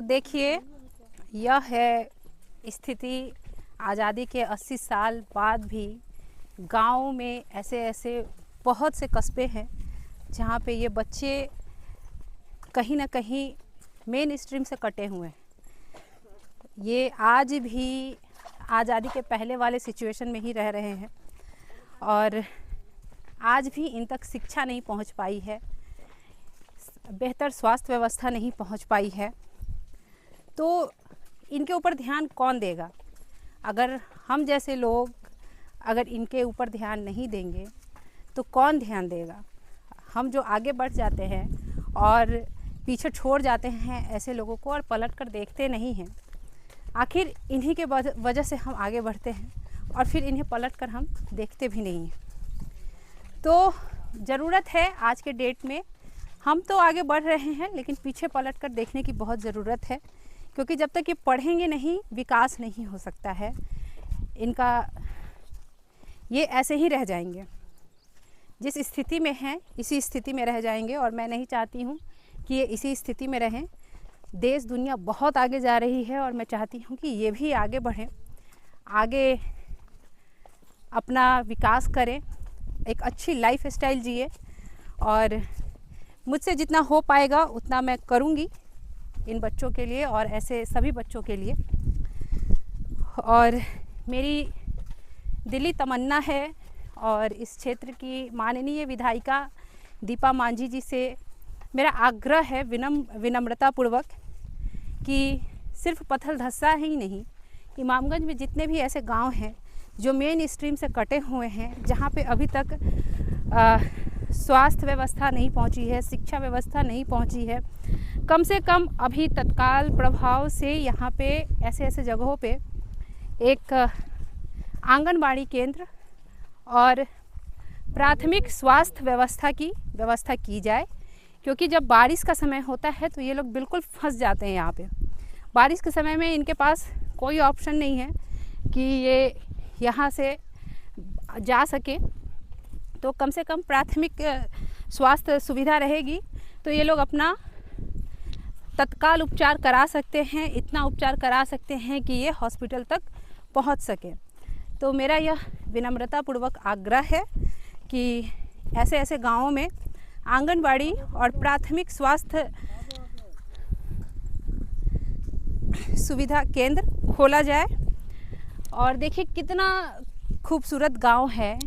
देखिए, यह है स्थिति आज़ादी के 80 साल बाद भी गाँव में ऐसे ऐसे बहुत से कस्बे हैं जहाँ पे ये बच्चे कहीं ना कहीं मेन स्ट्रीम से कटे हुए हैं। ये आज भी आज़ादी के पहले वाले सिचुएशन में ही रह रहे हैं और आज भी इन तक शिक्षा नहीं पहुँच पाई है, बेहतर स्वास्थ्य व्यवस्था नहीं पहुँच पाई है। तो इनके ऊपर ध्यान कौन देगा? अगर हम जैसे लोग अगर इनके ऊपर ध्यान नहीं देंगे तो कौन ध्यान देगा? हम जो आगे बढ़ जाते हैं और पीछे छोड़ जाते हैं ऐसे लोगों को और पलट कर देखते नहीं हैं। आखिर इन्हीं के वजह से हम आगे बढ़ते हैं और फिर इन्हें पलट कर हम देखते भी नहीं हैं। तो ज़रूरत है आज के डेट में, हम तो आगे बढ़ रहे हैं लेकिन पीछे पलट कर देखने की बहुत ज़रूरत है, क्योंकि जब तक ये पढ़ेंगे नहीं विकास नहीं हो सकता है इनका। ये ऐसे ही रह जाएंगे, जिस स्थिति में हैं इसी स्थिति में रह जाएंगे और मैं नहीं चाहती हूँ कि ये इसी स्थिति में रहें। देश दुनिया बहुत आगे जा रही है और मैं चाहती हूँ कि ये भी आगे बढ़ें, आगे अपना विकास करें, एक अच्छी लाइफ स्टाइल जिए और मुझसे जितना हो पाएगा उतना मैं करूँगी इन बच्चों के लिए और ऐसे सभी बच्चों के लिए। और मेरी दिली तमन्ना है और इस क्षेत्र की माननीय विधायिका दीपा मांझी जी से मेरा आग्रह है विनम्रतापूर्वक कि सिर्फ पत्थल धस्सा ही नहीं, इमामगंज में जितने भी ऐसे गांव हैं जो मेन स्ट्रीम से कटे हुए हैं, जहां पे अभी तक स्वास्थ्य व्यवस्था नहीं पहुंची है, शिक्षा व्यवस्था नहीं पहुंची है, कम से कम अभी तत्काल प्रभाव से यहाँ पे ऐसे ऐसे जगहों पे एक आंगनबाड़ी केंद्र और प्राथमिक स्वास्थ्य व्यवस्था की जाए। क्योंकि जब बारिश का समय होता है तो ये लोग बिल्कुल फंस जाते हैं यहाँ पे। बारिश के समय में इनके पास कोई ऑप्शन नहीं है कि ये यहाँ से जा सके। तो कम से कम प्राथमिक स्वास्थ्य सुविधा रहेगी तो ये लोग अपना तत्काल उपचार करा सकते हैं, इतना उपचार करा सकते हैं कि ये हॉस्पिटल तक पहुंच सके। तो मेरा यह विनम्रतापूर्वक आग्रह है कि ऐसे ऐसे गांवों में आंगनबाड़ी और प्राथमिक स्वास्थ्य सुविधा केंद्र खोला जाए। और देखिए कितना खूबसूरत गांव है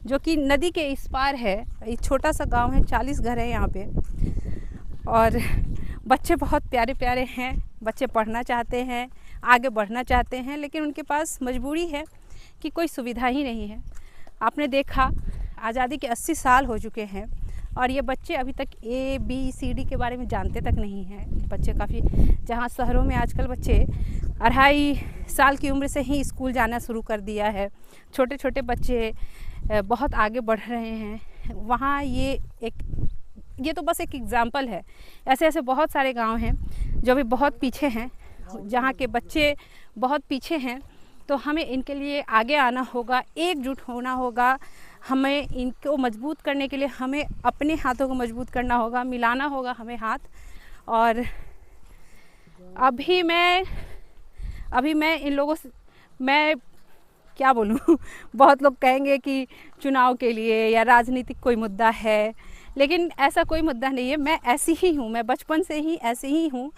जो कि नदी के इस पार है। एक छोटा सा गांव है, 40 घर है यहाँ पे और बच्चे बहुत प्यारे प्यारे हैं। बच्चे पढ़ना चाहते हैं, आगे बढ़ना चाहते हैं, लेकिन उनके पास मजबूरी है कि कोई सुविधा ही नहीं है। आपने देखा आज़ादी के 80 साल हो चुके हैं और ये बच्चे अभी तक ABCD के बारे में जानते तक नहीं हैं। बच्चे काफ़ी, जहाँ शहरों में आजकल बच्चे 2.5 साल की उम्र से ही स्कूल जाना शुरू कर दिया है, छोटे छोटे बच्चे बहुत आगे बढ़ रहे हैं। वहाँ ये तो बस एक एग्ज़ाम्पल है। ऐसे ऐसे बहुत सारे गांव हैं जो भी बहुत पीछे हैं, जहाँ के बच्चे बहुत पीछे हैं। तो हमें इनके लिए आगे आना होगा, एकजुट होना होगा। हमें इनको मजबूत करने के लिए हमें अपने हाथों को मजबूत करना होगा, मिलाना होगा हमें हाथ। और अभी मैं इन लोगों से मैं क्या बोलूँ बहुत लोग कहेंगे कि चुनाव के लिए या राजनीतिक कोई मुद्दा है, लेकिन ऐसा कोई मुद्दा नहीं है। मैं ऐसी ही हूँ, मैं बचपन से ही ऐसी ही हूँ।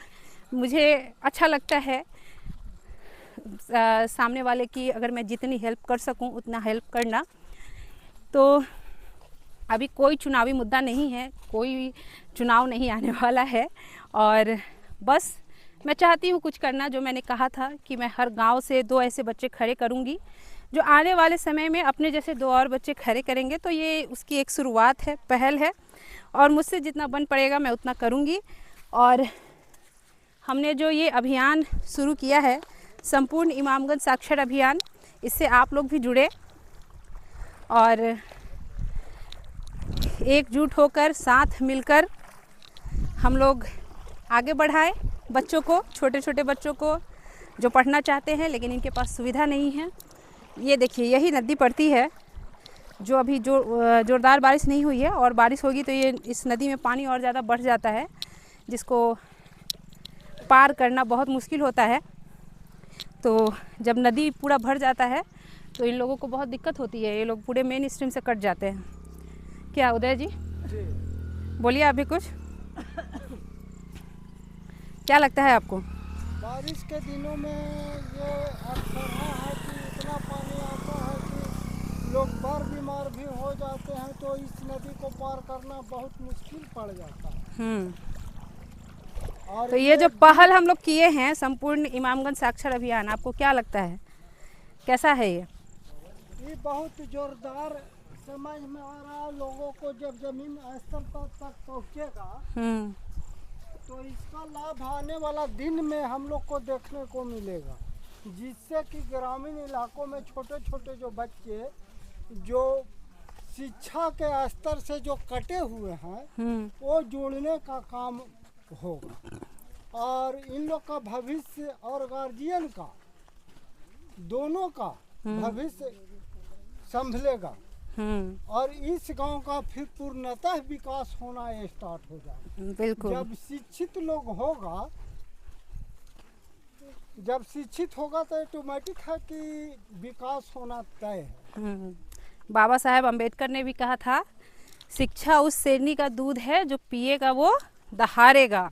मुझे अच्छा लगता है सामने वाले की अगर मैं जितनी हेल्प कर सकूँ उतना हेल्प करना। तो अभी कोई चुनावी मुद्दा नहीं है, कोई चुनाव नहीं आने वाला है और बस मैं चाहती हूँ कुछ करना। जो मैंने कहा था कि मैं हर गांव से 2 ऐसे बच्चे खड़े करूँगी जो आने वाले समय में अपने जैसे 2 और बच्चे खड़े करेंगे। तो ये उसकी एक शुरुआत है, पहल है और मुझसे जितना बन पड़ेगा मैं उतना करूँगी। और हमने जो ये अभियान शुरू किया है, संपूर्ण इमामगंज साक्षर अभियान, इससे आप लोग भी जुड़े और एकजुट होकर साथ मिलकर हम लोग आगे बढ़ाएं बच्चों को, छोटे छोटे बच्चों को जो पढ़ना चाहते हैं लेकिन इनके पास सुविधा नहीं है। ये देखिए यही नदी पड़ती है जो अभी जोरदार बारिश नहीं हुई है और बारिश होगी तो ये इस नदी में पानी और ज़्यादा बढ़ जाता है, जिसको पार करना बहुत मुश्किल होता है। तो जब नदी पूरा भर जाता है तो इन लोगों को बहुत दिक्कत होती है, ये लोग पूरे मेन स्ट्रीम से कट जाते हैं। क्या उदय जी बोलिए आप भी कुछ। क्या लगता है आपको? बारिश के दिनों में ये अक्सर है कि इतना पानी आता है कि लोग बार बीमार भी हो जाते हैं, तो इस नदी को पार करना बहुत मुश्किल पड़ जाता है। और तो ये जो पहल हम लोग किए हैं संपूर्ण इमामगंज साक्षर अभियान, आपको क्या लगता है कैसा है ये बहुत जोरदार समझ में आ रहा है। लोगों को जब जमीन स्तर तक पहुँचेगा तो इसका लाभ आने वाला दिन में हम लोग को देखने को मिलेगा, जिससे कि ग्रामीण इलाकों में छोटे छोटे जो बच्चे जो शिक्षा के स्तर से जो कटे हुए हैं वो जोड़ने का काम होगा और इन लोग का भविष्य और गार्जियन का दोनों का भविष्य संभलेगा और इस गांव का फिर पूर्णतः विकास होना स्टार्ट हो जाएगा। बिल्कुल। जब शिक्षित लोग होगा, जब शिक्षित होगा तो ऑटोमेटिक है कि विकास होना तय है। बाबा साहेब अम्बेडकर ने भी कहा था, शिक्षा उस शेरनी का दूध है जो पिएगा वो दहाड़ेगा।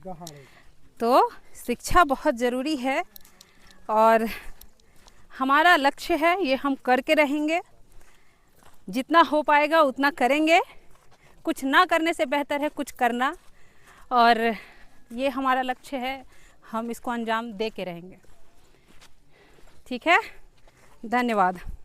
तो शिक्षा बहुत ज़रूरी है और हमारा लक्ष्य है, ये हम करके रहेंगे, जितना हो पाएगा उतना करेंगे। कुछ ना करने से बेहतर है कुछ करना, और ये हमारा लक्ष्य है, हम इसको अंजाम दे के रहेंगे। ठीक है, धन्यवाद।